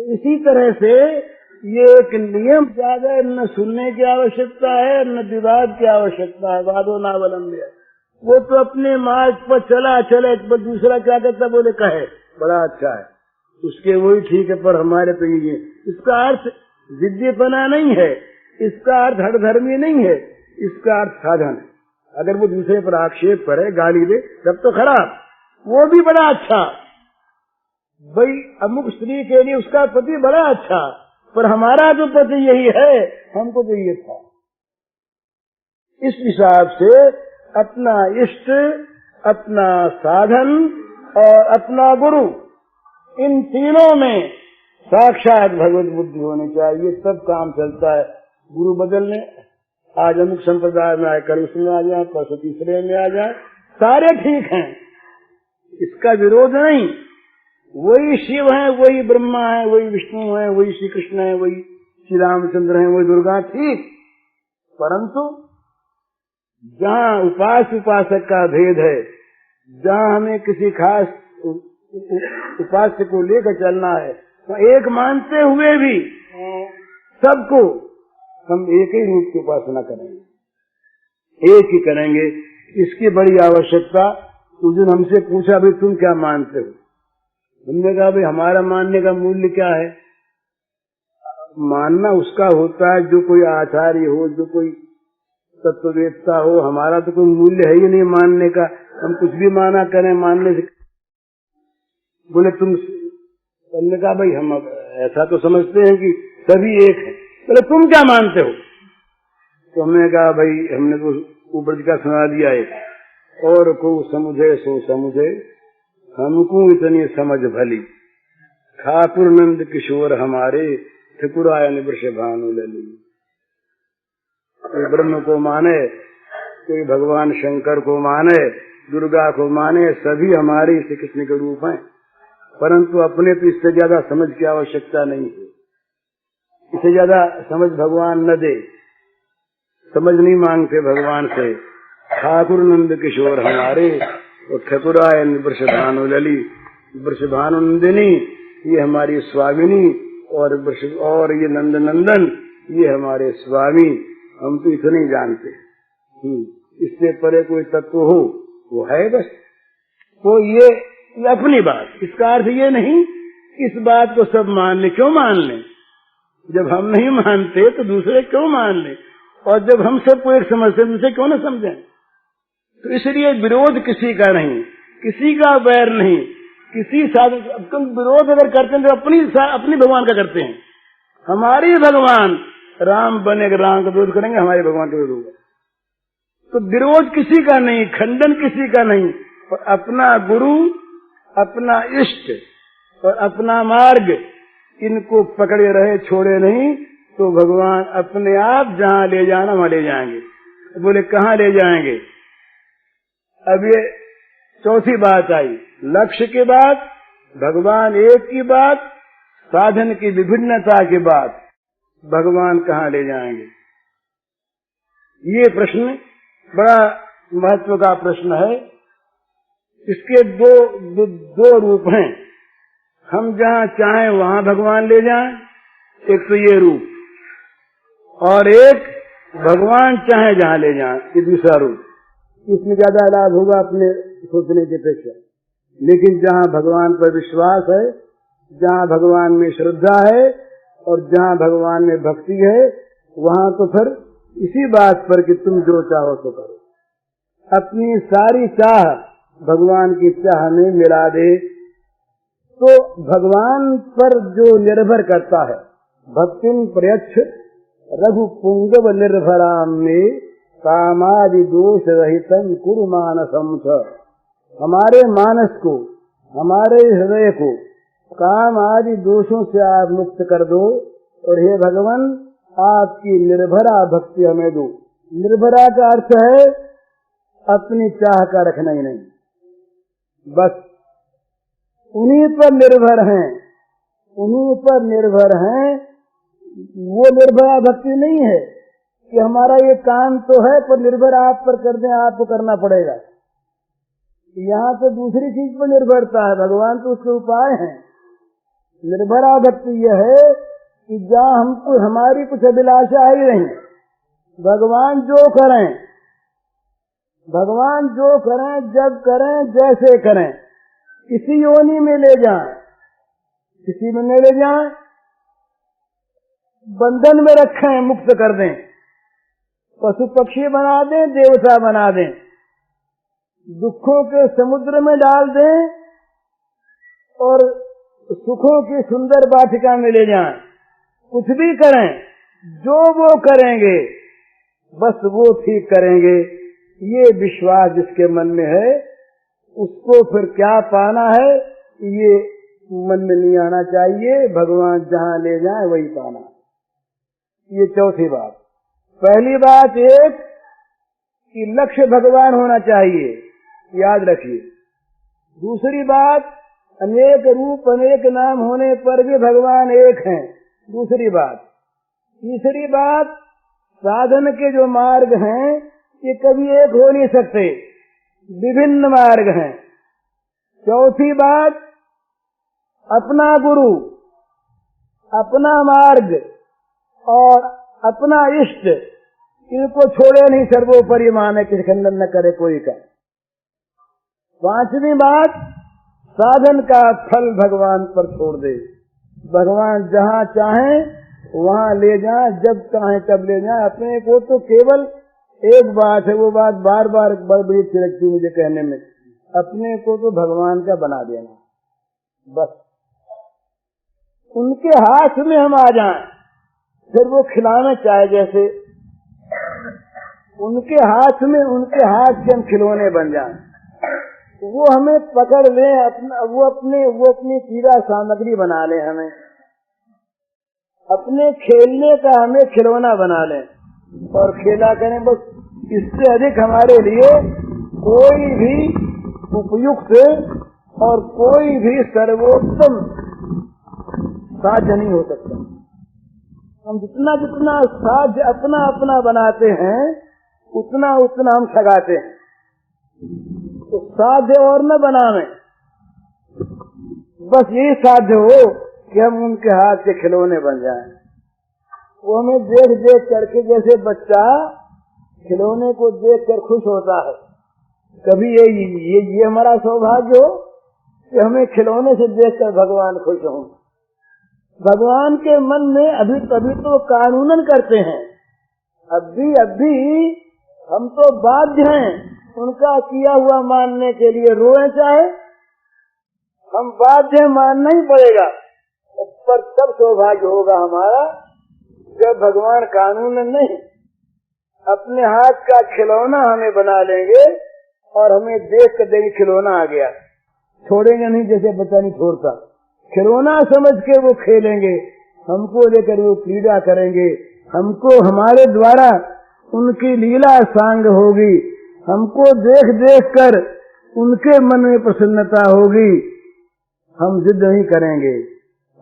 तो इसी तरह से ये एक नियम ज्यादा न सुनने की आवश्यकता है न विवाद की आवश्यकता है। वादो नावलंब्य, वो तो अपने मार्ग पर चले पर दूसरा क्या कहता बोले कहे बड़ा अच्छा है, उसके वही ठीक है, पर हमारे तो ये। इसका अर्थ जिद्दीपना नहीं है, इसका अर्थ हठधर्मी नहीं है, इसका अर्थ साधन है। अगर वो दूसरे पर आक्षेप करे, गाली दे, तब तो खराब, वो भी बड़ा अच्छा, भाई अमुक स्त्री के लिए उसका पति बड़ा अच्छा, पर हमारा जो पति यही है, हमको तो ये था। इस हिसाब से अपना इष्ट, अपना साधन और अपना गुरु, इन तीनों में साक्षात भगवत बुद्धि होनी चाहिए, तब काम चलता है। गुरु बदलने, आज अमुक संप्रदाय में आए, कल उसमें आ जाए, परसों तीसरे में आ जाए, सारे ठीक हैं, इसका विरोध नहीं। वही शिव है, वही ब्रह्मा है, वही विष्णु है, वही श्री कृष्ण है, वही श्री रामचंद्र है, वही दुर्गा, ठीक। परंतु जहाँ उपास उपासक का भेद है, जहाँ हमें किसी खास उपास्य को लेकर चलना है, तो एक मानते हुए भी सबको हम एक ही रूप की उपासना करेंगे, एक ही करेंगे। इसकी बड़ी आवश्यकता। उस दिन हमसे पूछा भाई तुम क्या मानते हो, हमने कहा भाई हमारा मानने का मूल्य क्या है। मानना उसका होता है जो कोई आचार्य हो, जो कोई तत्ववेत्ता हो, हमारा तो कोई मूल्य है ही नहीं मानने का, हम कुछ भी माना करें मानने से। बोले तुम, हमने कहा भाई हम ऐसा तो समझते हैं कि सभी एक है। बोले तुम क्या मानते हो, तो हमने कहा भाई हमने तो ऊपर जी का सुना दिया है, और को समुझे सो समुझे, हमको इतनी समझ भली, ठाकुर नंद किशोर हमारे, ठकुरायन वृषभानु लली। कोई ब्रह्म को माने, कोई भगवान शंकर को माने, दुर्गा को माने, सभी हमारे श्री कृष्ण के रूप हैं, परंतु अपने तो इससे ज्यादा समझ की आवश्यकता नहीं है। इससे ज्यादा समझ भगवान न दे, समझ नहीं मांगते भगवान से। ठाकुर नंद किशोर हमारे और ठकुरायन वृषभानु लली, वृषभानुनंदिनी ये हमारी स्वामिनी, और ये नंद नंदन ये हमारे स्वामी। हम तो इतने जानते हैं, इससे परे कोई तत्व हो वो है बस। तो ये अपनी बात, इसका अर्थ ये नहीं इस बात को सब मान ले। क्यों मान ले, जब हम नहीं मानते तो दूसरे क्यों मान ले, और जब हम सबको एक समझते दूसरे क्यों न समझें। तो इसलिए विरोध किसी का नहीं, किसी का बैर नहीं, किसी साधन। तुम विरोध अगर करते हैं तो अपनी भगवान का करते हैं। हमारी भगवान राम बनेगा, राम का विरोध करेंगे, हमारे भगवान का विरोध होगा। तो विरोध किसी का नहीं, खंडन किसी का नहीं, और अपना गुरु, अपना इष्ट और अपना मार्ग, इनको पकड़े रहे, छोड़े नहीं, तो भगवान अपने आप जहाँ ले जाना वहां ले जाएंगे। बोले कहाँ ले जाएंगे। अब ये चौथी बात आई, लक्ष्य की बात, भगवान एक की बात, साधन की विभिन्नता की बात, भगवान कहाँ ले जाएंगे। ये प्रश्न बड़ा महत्व का प्रश्न है। इसके दो रूप हैं। हम जहाँ चाहें वहाँ भगवान ले जाएं, एक तो ये रूप, और एक भगवान चाहे जहाँ ले जाएं, ये दूसरा रूप। इसमें ज्यादा लाभ होगा अपने सोचने की अपेक्षा। लेकिन जहाँ भगवान पर विश्वास है, जहाँ भगवान में श्रद्धा है और जहाँ भगवान में भक्ति है, वहाँ तो फिर इसी बात पर कि तुम जो चाहो तो करो। अपनी सारी चाह भगवान की चाह में मिला दे, तो भगवान पर जो निर्भर करता है, भक्तिम प्रयच्छ रघु पुंगव निर्भराम में कामादि दोष रहितम कुरु मानसम च। हमारे मानस को, हमारे हृदय को काम आदि दोषों से आप मुक्त कर दो, और हे भगवान आपकी निर्भरा भक्ति हमें दो। निर्भरा का अर्थ है अपनी चाह का रखना ही नहीं, बस उन्हीं पर निर्भर हैं, उन्हीं पर निर्भर हैं। वो निर्भरा भक्ति नहीं है कि हमारा ये काम तो है पर निर्भर आप पर कर दें, आपको करना पड़ेगा। यहाँ तो दूसरी चीज पर निर्भरता है, भगवान तो उसके उपाय हैं। निर्भरा भक्ति यह है कि जहाँ हमको हमारी कुछ अभिलाषा है नहीं, भगवान जो करें जब करें जैसे करें, किसी योनि में ले जाएं, किसी में न ले जाएं, बंधन में रखें, मुक्त कर दें, पशु पक्षी बना दें, देवता बना दें, दुखों के समुद्र में डाल दें और सुखों की सुंदर वाटिका में ले जाएं, कुछ भी करें, जो वो करेंगे बस वो ठीक करेंगे। ये विश्वास जिसके मन में है उसको फिर क्या पाना है ये मन में नहीं आना चाहिए, भगवान जहाँ ले जाए वही पाना। ये चौथी बात। पहली बात एक कि लक्ष्य भगवान होना चाहिए, याद रखिए। दूसरी बात, अनेक रूप अनेक नाम होने पर भी भगवान एक हैं, दूसरी बात। तीसरी बात, साधन के जो मार्ग हैं ये कभी एक हो नहीं सकते, विभिन्न मार्ग हैं। चौथी बात, अपना गुरु, अपना मार्ग और अपना इष्ट, इनको छोड़े नहीं, सर्वोपरि माने, किसी खंडन न करे कोई का। पांचवी बात, साधन का फल भगवान पर छोड़ दे, भगवान जहाँ चाहें वहाँ ले जाए, जब चाहें तब ले जाए। अपने को तो केवल एक बात है, वो बात बार बार बड़ी अच्छी लगती है मुझे कहने में, अपने को तो भगवान का बना देना, बस उनके हाथ में हम आ जाएं, फिर वो खिलाना चाहे जैसे, उनके हाथ में, उनके हाथ से हम खिलौने बन जाएं, वो हमें पकड़ ले, वो अपनी क्रीड़ा सामग्री बना ले, हमें अपने खेलने का हमें खिलौना बना लें और खेला करें। बस इससे अधिक हमारे लिए कोई भी उपयुक्त और कोई भी सर्वोत्तम साध्य नहीं हो सकता। हम जितना जितना साध्य अपना अपना बनाते हैं उतना उतना हम ठगाते हैं। तो साध्य और न बनावे, बस यही साध्य हो कि हम उनके हाथ के खिलौने बन जाएं। वो हमें देख देख करके, जैसे बच्चा खिलौने को देख कर खुश होता है, कभी ये हमारा सौभाग्य हो कि हमें खिलौने से देखकर भगवान खुश हों। भगवान के मन में अभी तो कानूनन करते हैं, अब भी हम तो बाध्य हैं उनका किया हुआ मानने के लिए, रोए चाहे हम बाध्य मानना ही पड़ेगा। पर तब सौभाग्य होगा हमारा जब भगवान कानून नहीं, अपने हाथ का खिलौना हमें बना लेंगे और हमें देख कर देंगे खिलौना आ गया, छोड़ेंगे नहीं जैसे बच्चा नहीं छोड़ता, खिलौना समझ के वो खेलेंगे, हमको लेकर वो क्रीड़ा करेंगे, हमको हमारे द्वारा उनकी लीला सांग होगी, हमको देख देख कर उनके मन में प्रसन्नता होगी। हम जिद नहीं करेंगे,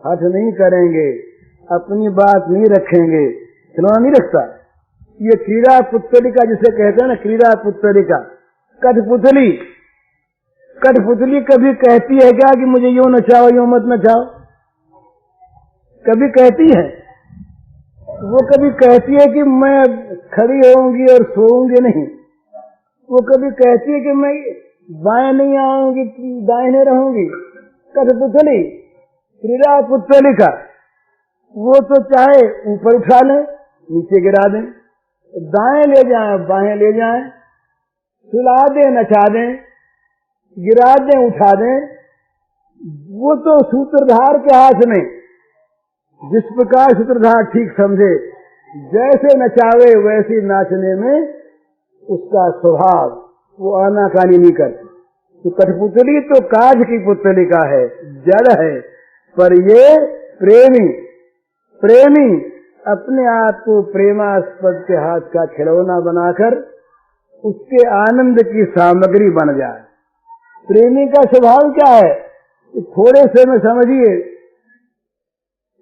हठ नहीं करेंगे, अपनी बात नहीं रखेंगे, खिलौना नहीं रखता। ये क्रीड़ा पुतलिका जिसे कहते हैं ना, क्रीड़ा पुतलिका, कठपुतली कभी कहती है क्या कि मुझे यूं नचाओ यूं मत नचाओ? कभी कहती है? वो कभी कहती है कि मैं खड़ी होऊंगी और सोऊंगी नहीं, वो कभी कहती है कि मैं बाएं नहीं आऊंगी दाहिने रहूंगी। कठपुतली, क्रीड़ा पुतलिका, वो तो चाहे ऊपर उठा लें नीचे गिरा दें, दाएं ले जाएं बाएं ले जाएं, सुला दें नचा दें, गिरा दें उठा दें, वो तो सूत्रधार के हाथ में, जिस प्रकार सूत्रधार ठीक समझे, जैसे नचावे वैसे नाचने में उसका स्वभाव, वो आनाकानी नहीं करती। तो कठपुतली तो काज की पुतलिका है, जड़ है, पर ये प्रेमी अपने आप को प्रेमास्पद के हाथ का खिलौना बनाकर उसके आनंद की सामग्री बन जाए। प्रेमी का स्वभाव क्या है? थोड़े से में समझिए,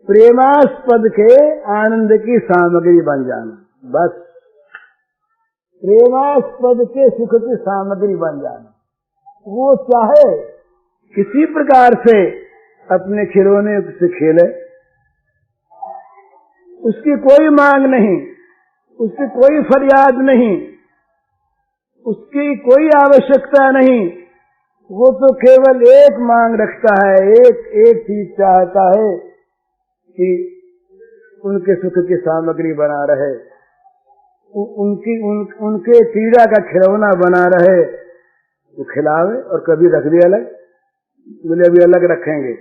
प्रेमास्पद के आनंद की सामग्री बन जाना, बस प्रेमास्पद के सुख की सामग्री बन जाना। वो चाहे किसी प्रकार से अपने खिलौने से खेले, उसकी कोई मांग नहीं, उसकी कोई फरियाद नहीं, उसकी कोई आवश्यकता नहीं। वो तो केवल एक मांग रखता है, एक चीज चाहता है कि उनके सुख की सामग्री बना रहे, उनके पीड़ा का खिलौना बना रहे। वो खिलावे और कभी रख दे अलग, बोले अभी अलग रखेंगे।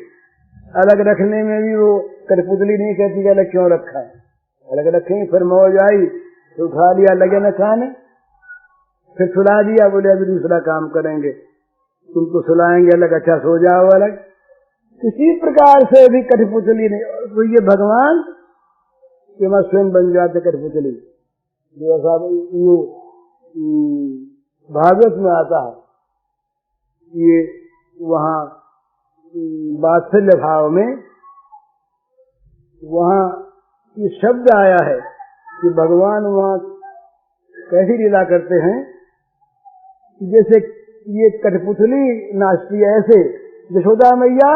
अलग रखने में भी वो कठपुतली नहीं कहती कि अलग क्यों रखा है, अलग रखेंगे। फिर मौज आई तो उठा लिया, लगे न खाने, फिर सुला दिया, बोले अभी दूसरा काम करेंगे, तुमको सुलाएंगे अलग, अच्छा सो जाओ अलग। किसी प्रकार से भी कठपुतली नहीं। तो ये भगवान कि मैं स्वयं बन जाते कठपुतली, जो ऐसा ये भागवत में आता है। ये वहाँ वात्सल्य भाव में वहाँ ये शब्द आया है कि भगवान वहाँ कैसी लीला करते हैं, जैसे ये कठपुतली नाचती है ऐसे यशोदा मैया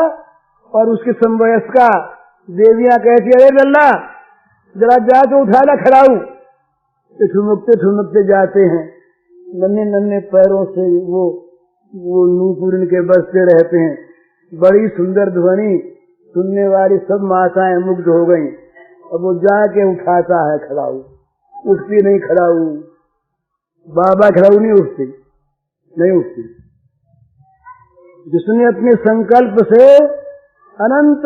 और उसकी समवयस्का देवियां कहती है, अरे लल्ला जरा जा तो उठा ला खड़ाऊ। तो ठुमकते जाते हैं, नन्हे नन्हे पैरों से वो नूपुर इनके बजते रहते हैं। बड़ी सुंदर ध्वनि सुनने वाली सब माताएं मुग्ध हो गईं। अब वो जाके उठाता है खड़ाऊ, उठती नहीं खड़ाऊ, बाबा खड़ाऊ नहीं उठती। जिसने अपने संकल्प से अनंत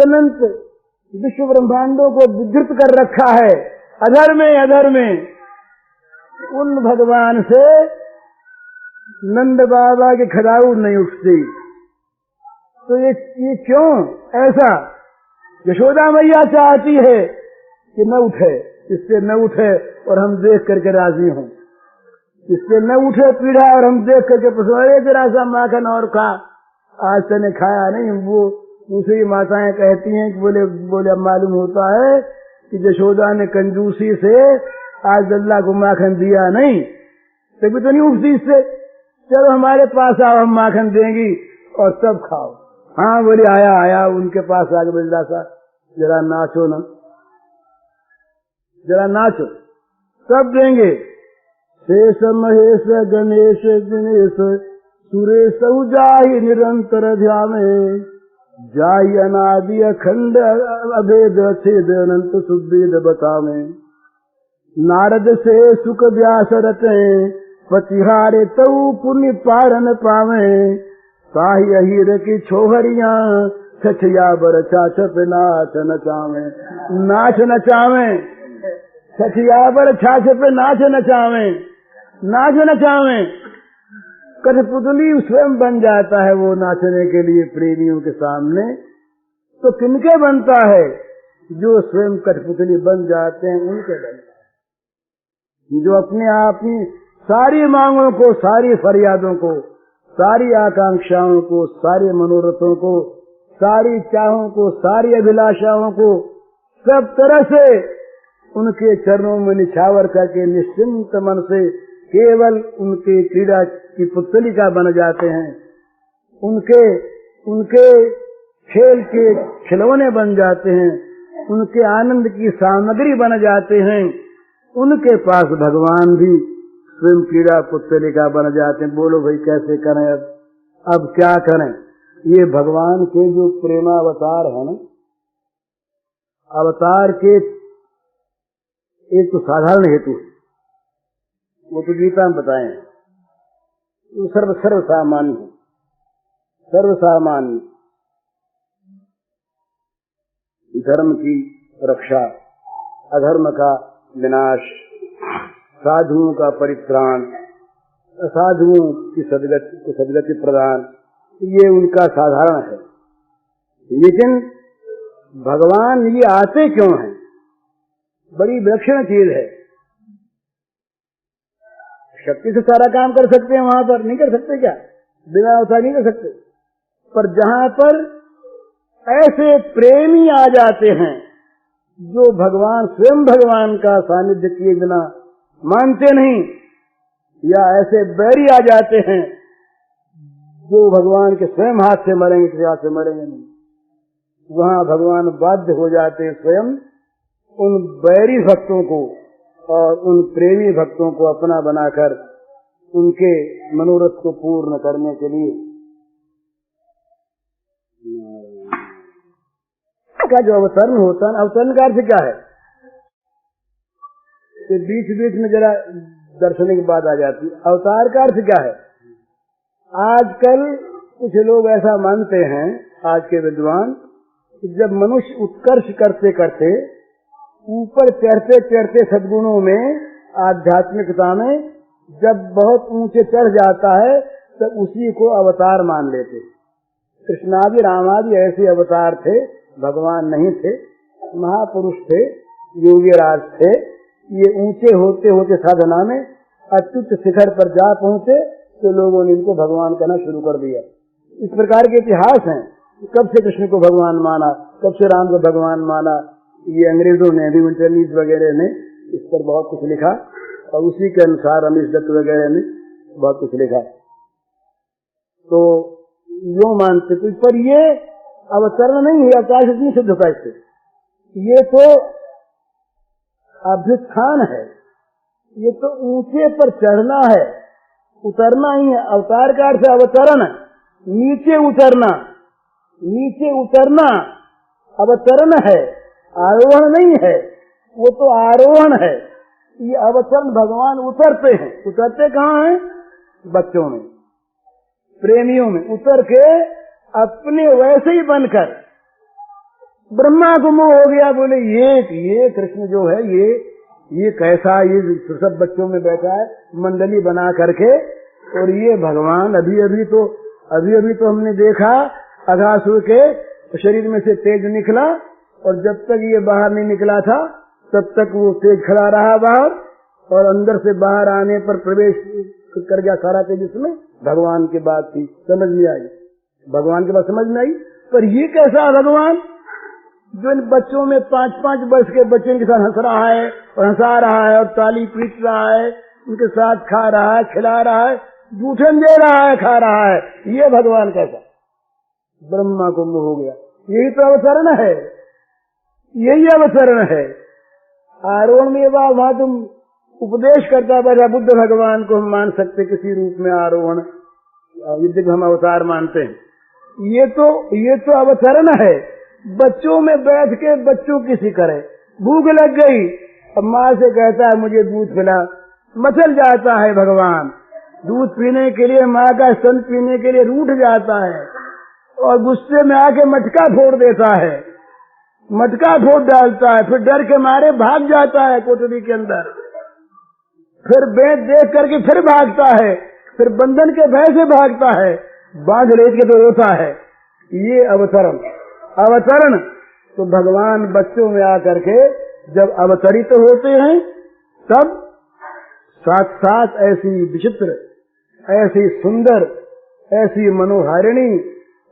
विश्व ब्रह्मांडों को विघृत कर रखा है अधर में, उन भगवान से नंद बाबा के खड़ाऊ नहीं उठती। तो ये क्यों ऐसा? यशोदा मैया चाहती है कि न उठे, इससे न उठे और हम देख करके राजी हों, इससे न उठे पीड़ा और हम देख करके पसंद, जरा सा माखन और खा, आज तने खाया नहीं। वो दूसरी माताएं कहती हैं कि बोले मालूम होता है कि यशोदा ने कंजूसी से आज लल्ला को माखन दिया नहीं, तभी तो नहीं उठती इससे। चलो हमारे पास आओ, हम माखन देंगी और तब खाओ। हाँ बोले आया उनके पास आगे बोला सा जरा नाचो ना, जरा नाचो तब देंगे। शेष महेश गणेश दिनेश सुरेश जाहि निरंतर ध्यामे, जाहि अनादि अखंड अभेद छेद अनंत सुभेद बतावे। नारद से सुख व्यास रते पतिहारे तऊ पुण्य पारन पावे। ताहि अहीर की छोहरिया छछया बर छाछप नाच नचावे। छछया बर छाछप नाच नचावे। कठपुतली स्वयं बन जाता है वो नाचने के लिए प्रेमियों के सामने। तो किनके बनता है? जो स्वयं कठपुतली बन जाते हैं उनके बनता है। जो अपने आप ही सारी मांगों को, सारी फरियादों को, सारी आकांक्षाओं को, सारे मनोरथों को, सारी चाहों को, सारी अभिलाषाओं को सब तरह से उनके चरणों में निछावर करके निश्चिंत मन से केवल उनके क्रीड़ा की पुतलिका बन जाते हैं, उनके खेल के खिलौने बन जाते हैं, उनके आनंद की सामग्री बन जाते हैं। उनके पास भगवान भी स्वयं क्रीड़ा पुतलिका बन जाते हैं। बोलो भाई कैसे करें? अब क्या करें? ये भगवान के जो प्रेमावतार है ना, अवतार के एक तो साधारण हेतु है, वो तो गीता में बताए हैं, वो सर्वसामान्य है, सर्वसामान्य। धर्म की रक्षा, अधर्म का विनाश, साधुओं का परित्राण, असाधुओं की सदगति प्रदान, ये उनका साधारण है। लेकिन भगवान ये आते क्यों हैं? बड़ी विलक्षण चीज है। शक्ति से सारा काम कर सकते हैं, वहां पर नहीं कर सकते क्या? बिना अवतार नहीं कर सकते। पर जहां पर ऐसे प्रेमी आ जाते हैं जो भगवान स्वयं भगवान का सानिध्य किए बिना मानते नहीं, या ऐसे बैरी आ जाते हैं जो भगवान के स्वयं हाथ से मरेंगे, किसी हाथ से मरेंगे नहीं, वहाँ भगवान बाध्य हो जाते स्वयं उन बैरी भक्तों को और उन प्रेमी भक्तों को अपना बनाकर उनके मनोरथ को पूर्ण करने के लिए का जो अवतरण होता है, अवतरण का अर्थ क्या है? तो बीच बीच में जरा दर्शने की बात आ जाती है। अवतार का अर्थ क्या है? आजकल कुछ लोग ऐसा मानते हैं, आज के विद्वान, कि जब मनुष्य उत्कर्ष करते करते ऊपर चढ़ते चढ़ते सद्गुणों में, आध्यात्मिकता में जब बहुत ऊंचे चढ़ जाता है तो उसी को अवतार मान लेते। कृष्णादि रामादि ऐसे अवतार थे, भगवान नहीं थे, महापुरुष थे, योगीराज थे। ये ऊंचे होते होते साधना में अत्युच्च शिखर पर जा पहुंचे तो लोगों ने इनको भगवान कहना शुरू कर दिया। इस प्रकार के इतिहास हैं। कब से कृष्ण को भगवान माना, कब से राम को भगवान माना, ये अंग्रेजों ने भी, इंटरनीस वगैरह ने इस पर बहुत कुछ लिखा और उसी के अनुसार अमीश दत्त वगैरह ने बहुत कुछ लिखा। तो यो मानते थे, पर ये अवतरण नहीं है, अवतार से नहीं सिद्ध होता इससे। ये तो अभ्युत्थान है, ये तो ऊंचे पर चढ़ना है, उतरना ही है। अवतार का अर्थ अवतरण, नीचे उतरना, नीचे उतरना अवतरण है, आरोहण नहीं है, वो तो आरोहण है। ये अवतरण भगवान उतरते हैं। उतरते कहाँ हैं? बच्चों में, प्रेमियों में उतर के अपने वैसे ही बनकर। ब्रह्मा को मोह हो गया, बोले ये कृष्ण जो है ये कैसा, ये सब बच्चों में बैठा है मंडली बना करके, और ये भगवान अभी अभी तो हमने देखा अघासुर के शरीर में से तेज निकला, और जब तक ये बाहर नहीं निकला था तब तक वो तेज खड़ा रहा बाहर, और अंदर से बाहर आने पर प्रवेश कर गया सारा तेज इसमें। भगवान की बात थी, समझ में आई, भगवान की बात समझ में आई। पर ये कैसा भगवान जो इन बच्चों में 5-5 वर्ष के बच्चे के साथ हंस रहा है और हंसा रहा है और ताली पीट रहा है, उनके साथ खा रहा है, खिला रहा है, जूठन दे रहा है, खा रहा है, ये भगवान कैसा? ब्रह्मा को मोह हो गया। यही तो अवतरण है, यही अवतरण है। आरोहण में बात, वहां तुम उपदेश करता बैठा बुद्ध भगवान को हम मान सकते किसी रूप में आरोहण, युद्ध को हम अवतार मानते हैं। ये तो अवतरण है। बच्चों में बैठ के बच्चों की सी करे, भूख लग गई, अब माँ से कहता है मुझे दूध पिला, मचल जाता है भगवान। दूध पीने के लिए, माँ का स्तन पीने के लिए रूठ जाता है और गुस्से में आके मटका फोड़ देता है, मटका फोड़ डालता है, फिर डर के मारे भाग जाता है कोठरी के अंदर, फिर बेट देख करके फिर भागता है, फिर बंधन के भय से भागता है, बांध लेट के तो रोता है। ये अवतरण तो भगवान बच्चों में आकर के जब अवतरित होते हैं तब साथ साथ ऐसी विचित्र, ऐसी सुंदर, ऐसी मनोहारिणी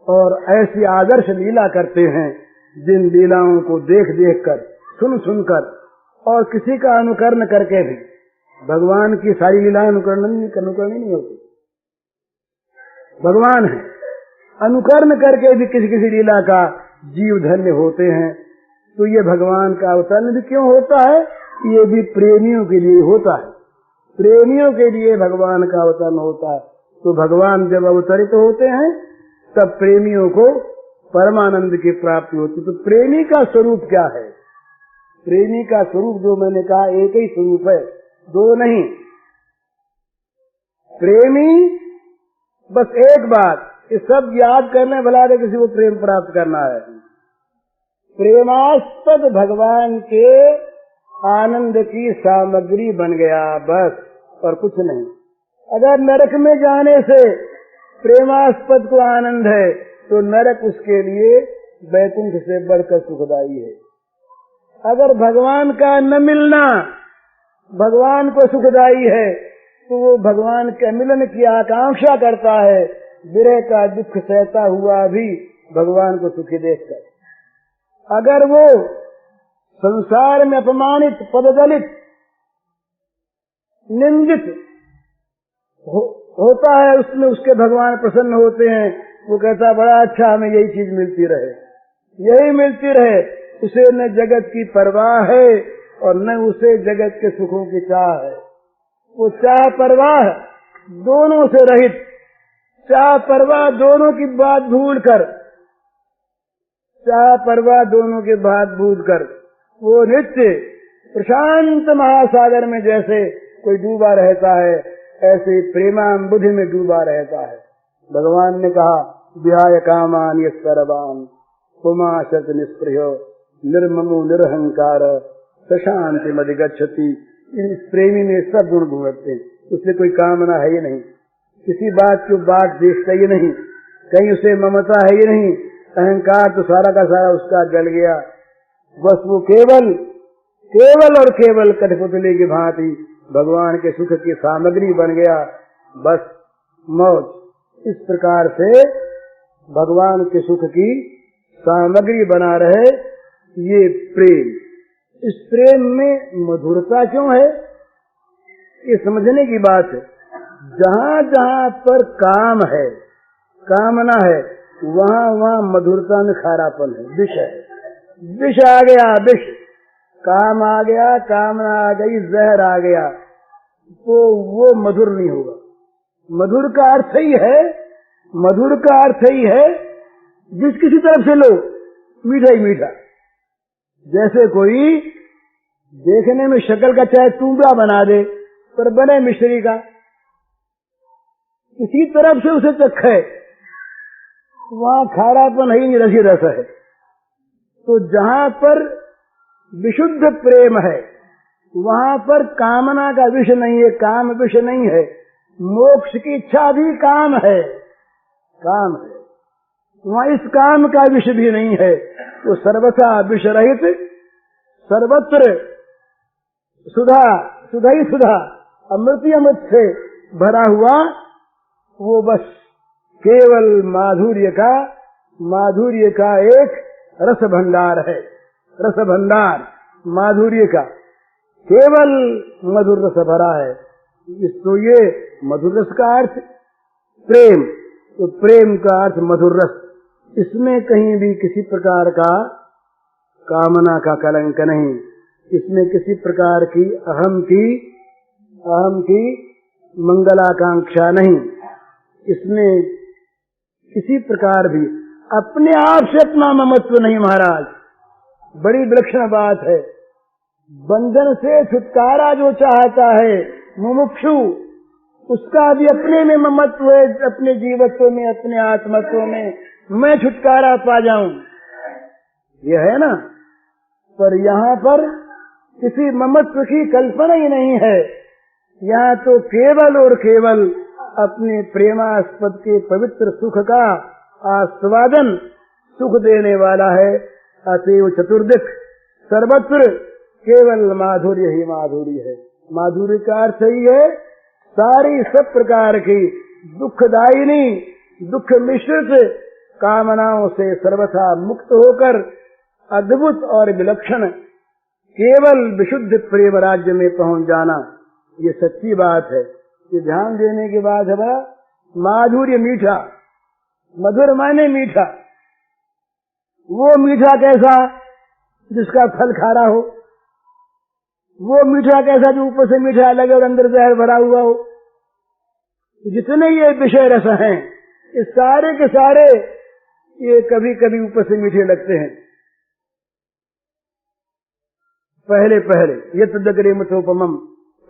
और ऐसी आदर्श लीला करते हैं, जिन लीलाओं को देख देख कर, सुन सुनकर और किसी का अनुकरण करके भी भगवान की सारी लीला अनुकरण नहीं होती। भगवान है, अनुकरण करके भी किसी किसी लीला का जीव धन्य होते हैं। तो ये भगवान का अवतरण भी क्यों होता है? ये भी प्रेमियों के लिए होता है, प्रेमियों के लिए भगवान का अवतरण होता है। तो भगवान जब अवतरित होते हैं तब प्रेमियों को परमानंद की प्राप्ति होती है। तो प्रेमी का स्वरूप क्या है? प्रेमी का स्वरूप जो मैंने कहा एक ही स्वरूप है, दो नहीं। प्रेमी बस एक बात, ये सब याद करने भला के किसी को प्रेम प्राप्त करना है। प्रेमास्पद भगवान के आनंद की सामग्री बन गया बस, और कुछ नहीं। अगर नरक में जाने से प्रेमास्पद को आनंद है तो नरक उसके लिए वैकुंठ से बढ़कर सुखदायी है। अगर भगवान का न मिलना भगवान को सुखदायी है तो वो भगवान के मिलन की आकांक्षा करता है, विरह का दुख सहता हुआ भी भगवान को सुखी देखकर। अगर वो संसार में अपमानित, पददलित, निंदित होता है, उसमें उसके भगवान प्रसन्न होते हैं। वो कहता बड़ा अच्छा, हमें यही चीज मिलती रहे, यही मिलती रहे, उसे न जगत की परवाह है और न उसे जगत के सुखों की चाह है। वो चाह परवाह दोनों से रहित, चाह परवाह दोनों की बात भूल कर, चाह परवाह दोनों की बात भूल कर वो नित्य प्रशांत महासागर में जैसे कोई डूबा रहता है, ऐसे प्रेमांबुधि में डूबा रहता है। भगवान ने कहा विहाय कामान सर्वान पुमाशत निष्प्रयो निर्ममो निरहंकार प्रशांति मधिगच्छति। इस प्रेमी में सब गुण भूगते हैं, उससे कोई कामना है ही नहीं, किसी बात की बात देखता ही नहीं, कहीं उसे ममता है ही नहीं, अहंकार तो सारा का सारा उसका जल गया। बस वो केवल केवल और केवल कठपुतली की भांति भगवान के सुख की सामग्री बन गया, बस मौज। इस प्रकार से भगवान के सुख की सामग्री बना रहे ये प्रेम। इस प्रेम में मधुरता क्यों है, ये समझने की बात है। जहाँ जहाँ पर काम है, कामना है, वहाँ वहाँ मधुरता में खारापन है, विष है। विष आ गया, विष, काम आ गया, कामना आ गई, जहर आ गया, तो वो मधुर नहीं होगा। मधुर का अर्थ ही है, मधुर का अर्थ ही है जिस किसी तरफ से लो मीठा ही मीठा। जैसे कोई देखने में शक्ल का चाहे टूंगा बना दे पर बने मिश्री का, किसी तरफ से उसे चखे, वहाँ खारापन ही नहीं, रसी रस है। तो जहाँ पर विशुद्ध प्रेम है वहाँ पर कामना का विष नहीं है, काम विष नहीं है। मोक्ष की इच्छा भी काम है, काम है, वहाँ इस काम का विष भी नहीं है। वो सर्वथा विष रहित, सर्वत्र सुधा, सुधा ही सुधा, अमृत ही अमृत से भरा हुआ, वो बस केवल माधुर्य का एक रस भंडार है। रस भंडार माधुर्य का केवल मधुर रस भरा है। तो ये मधुर रस का अर्थ प्रेम, तो प्रेम का अर्थ मधुर रस। इसमें कहीं भी किसी प्रकार का कामना का कलंक नहीं, इसमें किसी प्रकार की अहम की मंगलाकांक्षा नहीं, इसमें किसी प्रकार भी अपने आप से अपना ममत्व नहीं। महाराज, बड़ी विलक्षण बात है। बंधन से छुटकारा जो चाहता है मुमुक्षु, उसका भी अपने में ममत्व है, अपने जीवत्व में, अपने आत्मत्व में मैं छुटकारा पा जाऊं, यह है ना। पर यहाँ पर किसी ममत्व की कल्पना ही नहीं है। यहाँ तो केवल और केवल अपने प्रेमास्पद के पवित्र सुख का आस्वादन सुख देने वाला है। अतएव चतुर्दिक सर्वत्र केवल माधुर्य ही माधुर्य है। माधुर्य का अर्थ ही है सारी सब प्रकार की दुखदायिनी, दुख मिश्रित कामनाओं से सर्वथा मुक्त होकर अद्भुत और विलक्षण केवल विशुद्ध प्रेम राज्य में पहुंच जाना, ये सच्ची बात है। ये ध्यान देने की बात है। बड़ा माधुर्य, मीठा, मधुर माने मीठा। वो मीठा कैसा जिसका फल खारा हो, वो मीठा कैसा जो ऊपर से मीठा लगे और अंदर जहर भरा हुआ हो। जितने ये विषय रस हैं, ये सारे के सारे ये कभी कभी ऊपर से मीठे लगते हैं। पहले पहले ये तदग्रे मथोपमम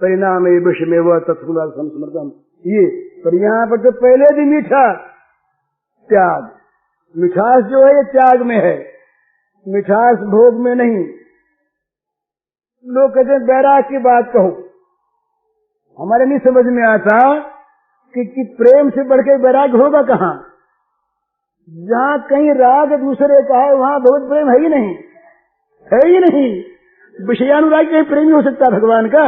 परिणाम विष में वह तत्फुला संस्मृतम, ये पर यहाँ पर तो पहले भी मीठा त्याग, मिठास जो है ये त्याग में है, मिठास भोग में नहीं। लोग कहते हैं बैराग की बात कहो, हमारे नहीं समझ में आता कि प्रेम से बढ़ के बैराग होगा कहाँ। जहाँ कहीं राग दूसरे का है वहाँ बहुत प्रेम है ही नहीं, है ही नहीं। विषयानुराग कहीं प्रेम हो सकता भगवान का।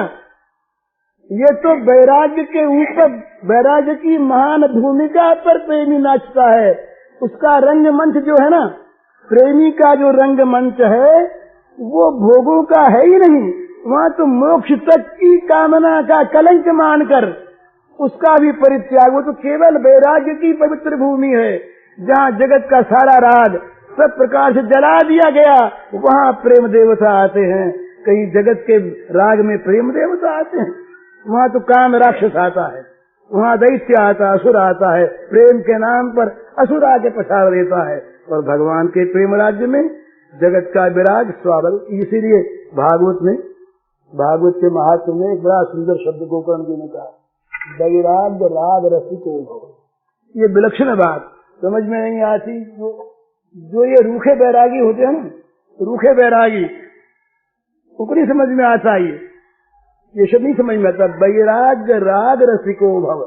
ये तो वैराग्य के ऊपर, वैराग्य की महान भूमिका पर प्रेमी नाचता है। उसका रंगमंच जो है ना, प्रेमी का जो रंगमंच है वो भोगों का है ही नहीं। वहाँ तो मोक्ष तक की कामना का कलंक मानकर उसका भी परित्याग। वो तो केवल वैराग्य की पवित्र भूमि है, जहाँ जगत का सारा राग सब प्रकार से जला दिया गया। वहाँ प्रेम देवता आते हैं, कहीं जगत के राग में प्रेम देवता आते हैं, वहाँ तो काम राक्षस आता है, वहाँ दैत्य आता, असुर आता है, प्रेम के नाम पर असुर आके पछाड़ देता है। और भगवान के प्रेम राज्य में जगत का विराग स्वाभाविक। इसीलिए भागवत के महात्म में एक बड़ा सुंदर शब्द गोकर्ण जी ने कहा, वैराग्य राग रसिको भव। ये विलक्षण बात समझ में नहीं आती। जो ये रूखे बैरागी होते हैं ना, रूखे बैरागी, ऊपरी समझ में आता ये शब्द नहीं समझ में आता। वैराग्य राग रसिको भव,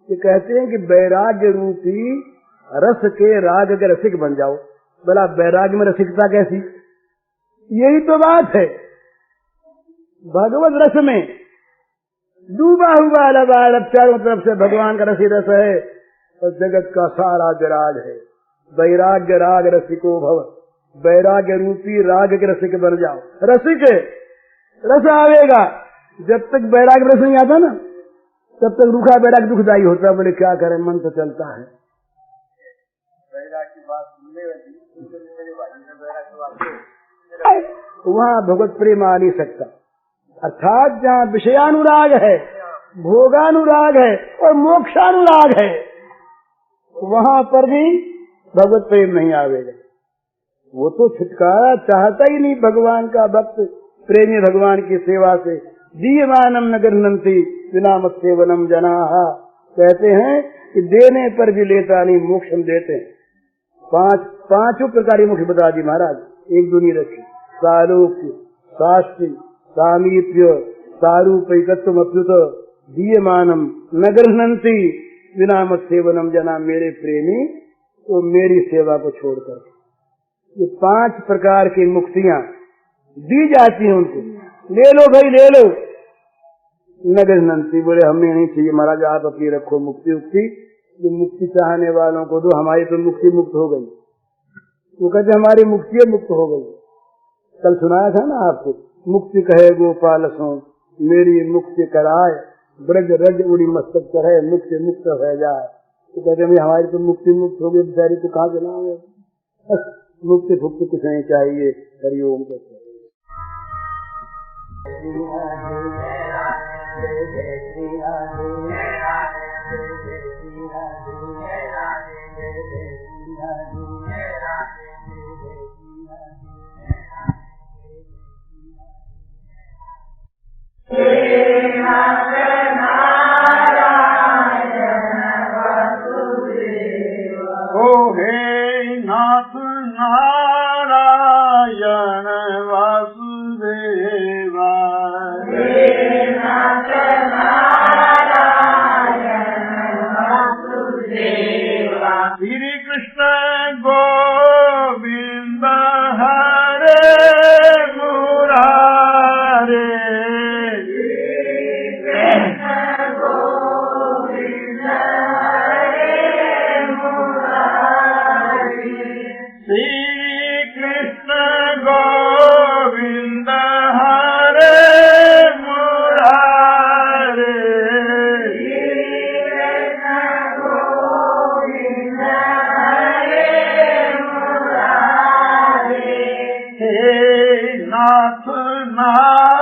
ये कहते हैं कि वैराग्य रूपी रस के राग के रसिक बन जाओ। बोला वैराग्य में रसिकता कैसी? यही तो बात है, भगवत रस में डूबा हुआ लबालब चारों तरफ से भगवान का रसी रस है और जगत का सारा विराग है। वैराग्य राग रसिको भव, वैराग्य रूपी राग के रसिक बन जाओ। रसिक रस आवेगा, जब तक वैराग्य रस नहीं आता ना, तब तक रूखा वैराग्य दुखदायी होता है। बोले क्या करें, मन तो चलता है। वैराग्य की बात वहाँ भगवत प्रेम आ नहीं सकता। अर्थात जहाँ विषयानुराग है, भोगानुराग है और मोक्षानुराग है, वहाँ पर भी भगवत प्रेम नहीं आवेगा। वो तो छुटकारा चाहता ही नहीं भगवान का भक्त प्रेमी भगवान की सेवा से। दीयमानम न गृह्णन्ति विना मत सेवनम जनाः, कहते हैं कि देने पर भी लेता नहीं, मोक्ष हम देते हैं। पांचों प्रकार मुख्य बता दी महाराज, एक दूनी रखी, सालोक्य, शास्त्री, सामीप्य, सारूपैकत्वम अप्युत, दीयमानम न गृह्णन्ति विना मत सेवनम जना। मेरे प्रेमी तो मेरी सेवा को छोड़कर ये 5 प्रकार की मुक्तियां दी जाती हैं उनको। ले लो भाई ले लो। न गृह्णन्ति, बोले हमें नहीं चाहिए महाराज, आप अपनी रखो मुक्ति उक्ति, जो मुक्ति चाहने वालों को दो, हमारी तो मुक्ति मुक्त हो गई। वो कहते हमारी मुक्ति मुक्त हो गई। कल सुनाया था ना आपको, मुक्ति कहे गोपाल सो मेरी मुक्ति कराए, ब्रज रज उड़ी मस्तक चढ़े, मुक्ति मुक्त हो जाए। तो कहते हैं हमारी तो मुक्ति मुक्त हो गई, बेचारी को कहाँ चलाओगे, मुक्ति फुक्ति कुछ नहीं चाहिए। हरिओम के नाथ नारायण वासुदेवा, नाथ नारायण वासुदेवा, श्री कृष्ण गोविंद हरे मुरारे, नाथ नारायण